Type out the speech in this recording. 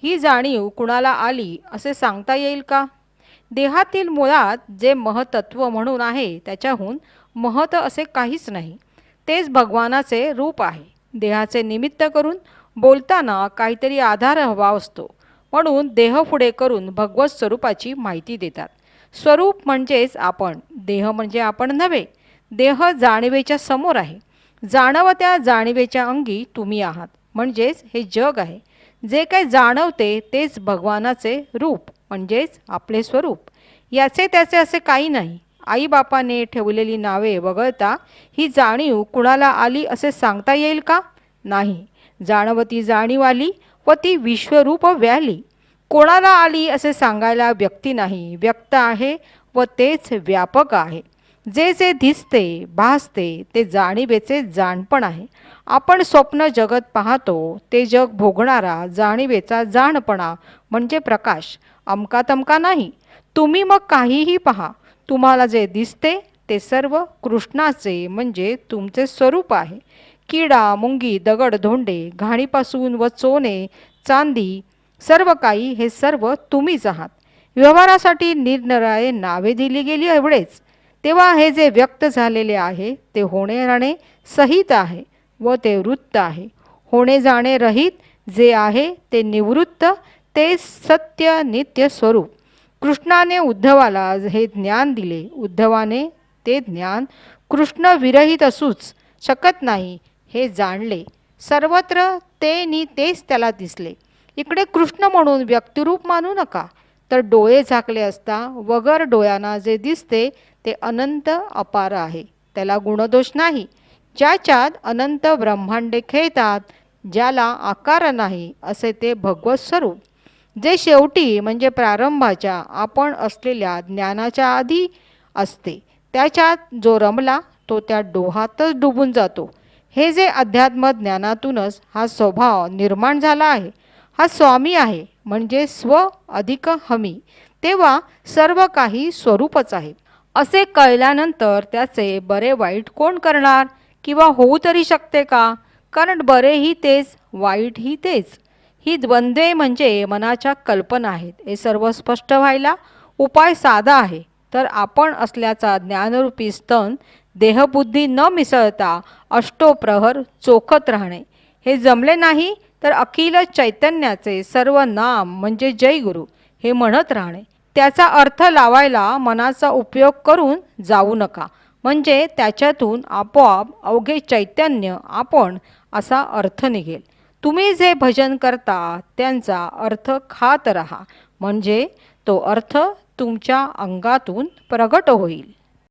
ही जाणीव कुणाला आली असे सांगता येईल का? देहातील मुळात जे महतत्व म्हणून आहे त्याच्याहून महत असे काहीच नाही. तेच भगवानाचे रूप आहे. देहाचे निमित्त करून बोलताना काहीतरी आधार हवा असतो, म्हणून देह पुढे करून भगवत स्वरूपाची माहिती देतात. स्वरूप म्हणजेच आपण, देह म्हणजे आपण नव्हे. देह जाणीवेच्या समोर आहे. जाणवत्या जाणीवेच्या अंगी तुम्ही आहात, म्हणजेच हे जग आहे. जे काही जाणवते तेच भगवानाचे रूप म्हणजेच आपले स्वरूप. याचे त्याचे असे काही नाही. आईबापाने ठेवलेली नावे वगळता ही जाणीव कुणाला आली असे सांगता येईल का? नाही. जाणवती जाणीव आली व ती विश्वरूप व्याली. कोणाला आली असे सांगायला व्यक्ती नाही. व्यक्त आहे व तेच व्यापक आहे. जे जे दिसते भासते ते जाणीवेचे जाणपण आहे. आपण स्वप्न जगत पाहतो ते जग भोगणारा जाणीवेचा जाणपणा म्हणजे प्रकाश, अमका तमका नाही. तुम्ही मग काहीही पहा, तुम्हाला जे दिसते ते सर्व कृष्णाचे म्हणजे तुमचे स्वरूप आहे. किडा, मुंगी, दगड, धोंडे, घाणीपासून व सोने, चांदी सर्व काही हे सर्व तुम्हीच आहात. व्यवहारासाठी निरनिराळे नावे दिली गेली एवढेच. तेव्हा हे जे व्यक्त झालेले आहे ते होणे राहणे सहित आहे व ते वृत्त आहे. होणे जाणे रहित जे आहे ते निवृत्त, ते सत्य नित्य स्वरूप. कृष्णाने उद्धवाला हे ज्ञान दिले. उद्धवाने ते ज्ञान कृष्ण विरहित असूच शकत नाही हे जाणले. सर्वत्र ते नि तेच त्याला दिसले. इकडे कृष्ण म्हणून व्यक्तिरूप मानू नका. तर डोळे झाकले असता वगर डोळ्यांना जे दिसते ते अनंत अपार आहे. त्याला गुणदोष नाही. ज्याच्यात अनंत ब्रह्मांडे खेळतात, ज्याला आकार नाही असे ते भगवत स्वरूप. जे शेवटी म्हणजे प्रारंभाच्या आपण असलेल्या ज्ञानाच्या आधी असते, त्याच्यात जो रमला तो त्या डोहातच डुबून जातो. हे जे अध्यात्म ज्ञानातूनच हा स्वभाव निर्माण झाला आहे, हा स्वामी आहे म्हणजे स्व अधिक हमी. तेव्हा सर्व काही स्वरूपच आहे असे कळल्यानंतर त्याचे बरे वाईट कोण करणार किंवा होऊ तरी शकते का? कारण बरेही तेच, वाईटही तेच. ही द्वंद्वे म्हणजे मनाच्या कल्पना आहेत. हे सर्व स्पष्ट व्हायला उपाय साधा आहे. तर आपण असल्याचा ज्ञानरूपी स्तन देहबुद्धी न मिसळता अष्टोप्रहर चोखत राहणे. हे जमले नाही तर अखिल चैतन्याचे सर्व नाम म्हणजे जय गुरु हे म्हणत राहणे. त्याचा अर्थ लावायला मनाचा उपयोग करून जाऊ नका, म्हणजे त्याच्यातून आपोआप अवघे चैतन्य आपण असा अर्थ निघेल. तुम्ही जे भजन करता त्यांचा अर्थ खात राहा, म्हणजे तो अर्थ तुमच्या अंगातून प्रगट होईल.